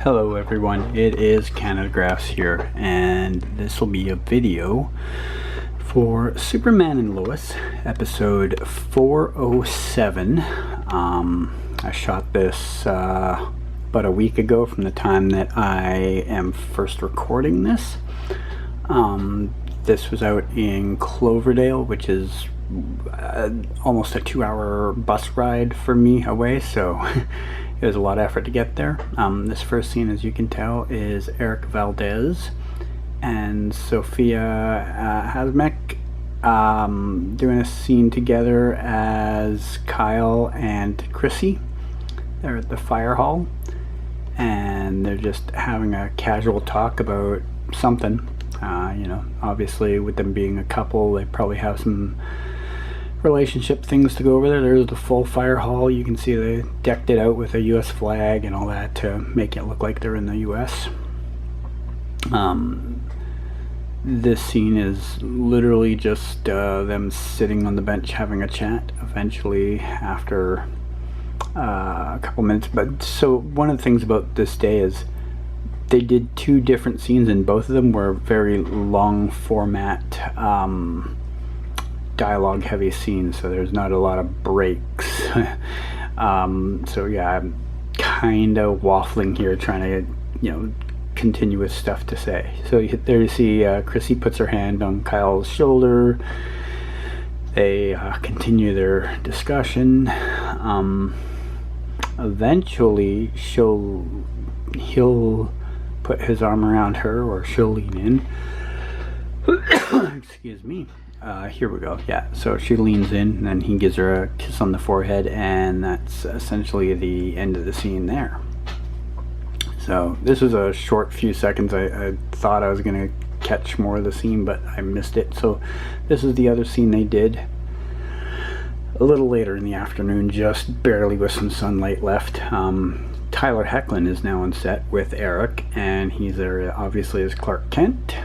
Hello everyone, it is Canada Graphs here, and this will be a video for Superman and Lois, episode 407. I shot this about a week ago from the time that I am first recording this. This was out in Cloverdale, which is almost a 2-hour bus ride for me away, so it was a lot of effort to get there. This first scene, as you can tell, is Erik Valdez and Sofia Hasmik doing a scene together as Kyle and Chrissy. They're at the fire hall and they're just having a casual talk about something. Obviously with them being a couple, they probably have some relationship things to go over there. There's the full fire hall. You can see they decked it out with a US flag and all that to make it look like they're in the US. This scene is literally just them sitting on the bench having a chat. Eventually, after a couple minutes. But so one of the things about this day is they did 2 different scenes, and both of them were very long format dialogue heavy scenes, so there's not a lot of breaks. So yeah, I'm kind of waffling here trying to continue with stuff to say. So there you see Chrissy puts her hand on Kyle's shoulder. They continue their discussion. Eventually he'll put his arm around her, or she'll lean in. Excuse me. Here we go. Yeah, so she leans in and then he gives her a kiss on the forehead, and that's essentially the end of the scene there. So this was a short few seconds. I thought I was going to catch more of the scene, but I missed it. So this is the other scene they did a little later in the afternoon, just barely with some sunlight left. Tyler Hoechlin is now on set with Erik, and he's there obviously as Clark Kent.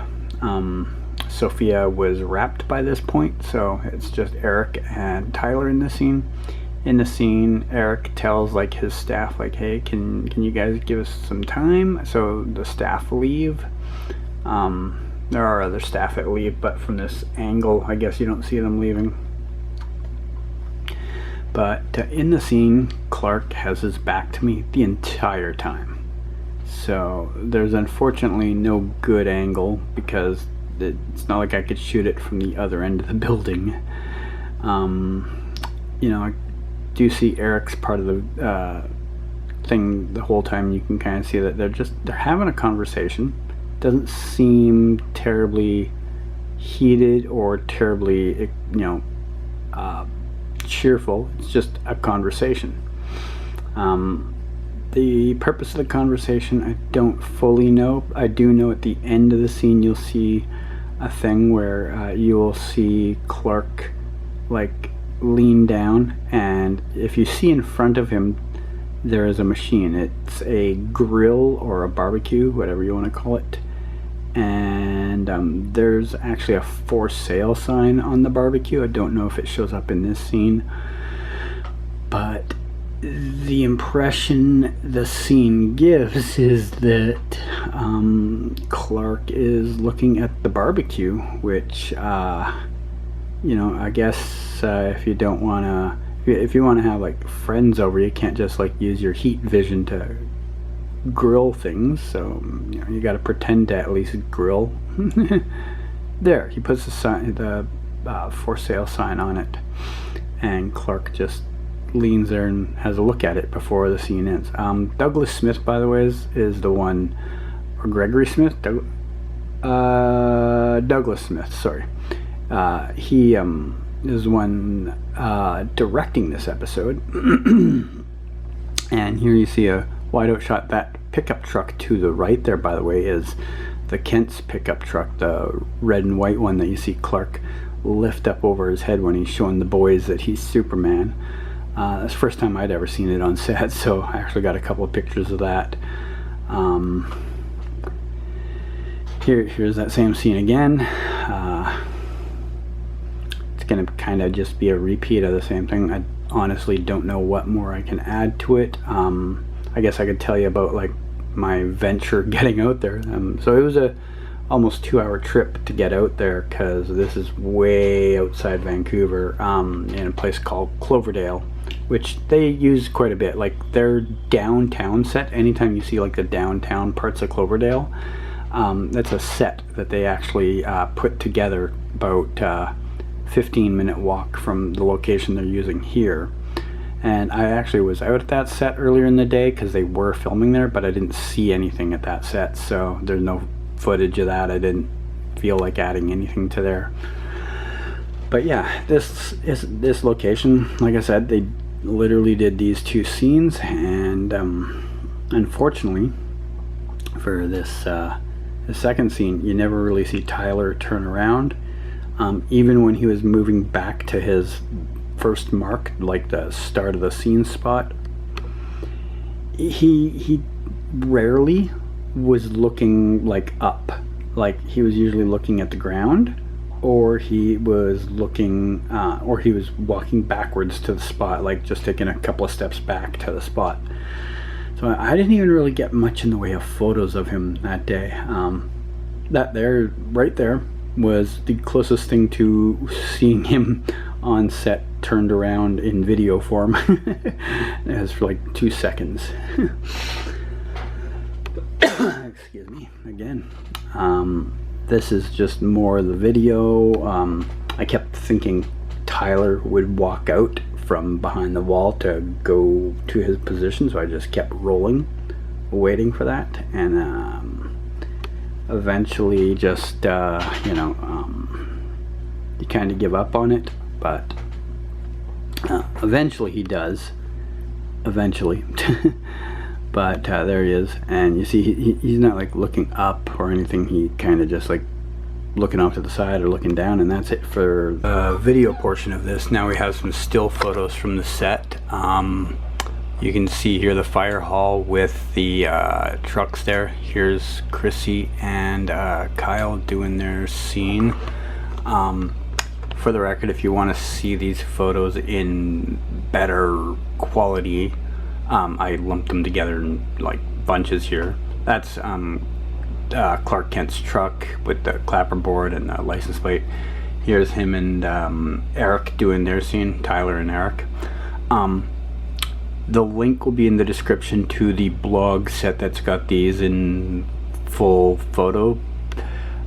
Sofia was wrapped by this point, so it's just Erik and Tyler in the scene. In the scene, Erik tells his staff, hey, can you guys give us some time? So the staff leave. There are other staff that leave, but from this angle, I guess you don't see them leaving. But in the scene, Clark has his back to me the entire time. So there's unfortunately no good angle, because it's not like I could shoot it from the other end of the building. I do see Erik's part of the thing the whole time. You can kind of see that they're having a conversation. Doesn't seem terribly heated or terribly cheerful. It's just a conversation. The purpose of the conversation I don't fully know. I do know at the end of the scene you'll see a thing where you will see Clark lean down, and if you see in front of him there is a machine. It's a grill or a barbecue, whatever you want to call it, and there's actually a for sale sign on the barbecue. I don't know if it shows up in this scene, but the impression the scene gives is that Clark is looking at the barbecue, which I guess if you don't want to, if you want to have friends over, you can't just use your heat vision to grill things. So you got to pretend to at least grill. There, he puts the for sale sign on it, and Clark just leans there and has a look at it before the scene ends. Douglas Smith, by the way, is the one, or Gregory Smith, Douglas Smith, sorry. He is one directing this episode. And here you see a wide out shot. That pickup truck to the right there, by the way, is the Kent's pickup truck, the red and white one that you see Clark lift up over his head when he's showing the boys that he's Superman. That's the first time I'd ever seen it on set, so I actually got a couple of pictures of that. Here's that same scene again. It's going to kind of just be a repeat of the same thing. I honestly don't know what more I can add to it. I guess I could tell you about my venture getting out there. So it was a almost 2-hour trip to get out there, because this is way outside Vancouver, in a place called Cloverdale, which they use quite a bit. Like their downtown set, anytime you see like the downtown parts of Cloverdale, that's a set that they actually put together about 15-minute walk from the location they're using here. And I actually was out at that set earlier in the day because they were filming there, but I didn't see anything at that set, so there's no footage of that. I didn't feel like adding anything to there. But yeah, this location, like I said, they literally did these 2 scenes, and unfortunately for this the second scene, you never really see Tyler turn around. Even when he was moving back to his first mark, like the start of the scene spot, he rarely was looking like up. Like he was usually looking at the ground, or he was looking or he was walking backwards to the spot, like just taking a couple of steps back to the spot. So I didn't even really get much in the way of photos of him that day. That there, right there, was the closest thing to seeing him on set turned around in video form. It was for like 2 seconds. Excuse me again. This is just more of the video. I kept thinking Tyler would walk out from behind the wall to go to his position, so I just kept rolling, waiting for that, and eventually just you kind of give up on it, but eventually he does, eventually. But there he is, and you see he's not like looking up or anything. He kind of just like looking off to the side or looking down, and that's it for the video portion of this. Now we have some still photos from the set. You can see here the fire hall with the trucks there. Here's Chrissy and Kyle doing their scene. For the record, if you want to see these photos in better quality, I lumped them together in like bunches here. That's Clark Kent's truck with the clapperboard and the license plate. Here's him and Erik doing their scene, Tyler and Erik. The link will be in the description to the blog set that's got these in full photo.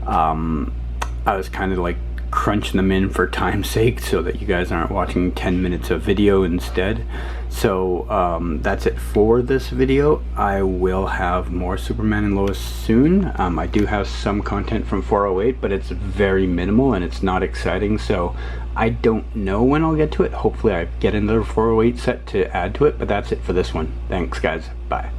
I was kind of like crunching them in for time's sake so that you guys aren't watching 10 minutes of video instead. So that's it for this video. I will have more Superman and Lois soon. I do have some content from 408, but it's very minimal and it's not exciting, so I don't know when I'll get to it. Hopefully I get another 408 set to add to it, but that's it for this one. Thanks guys, bye.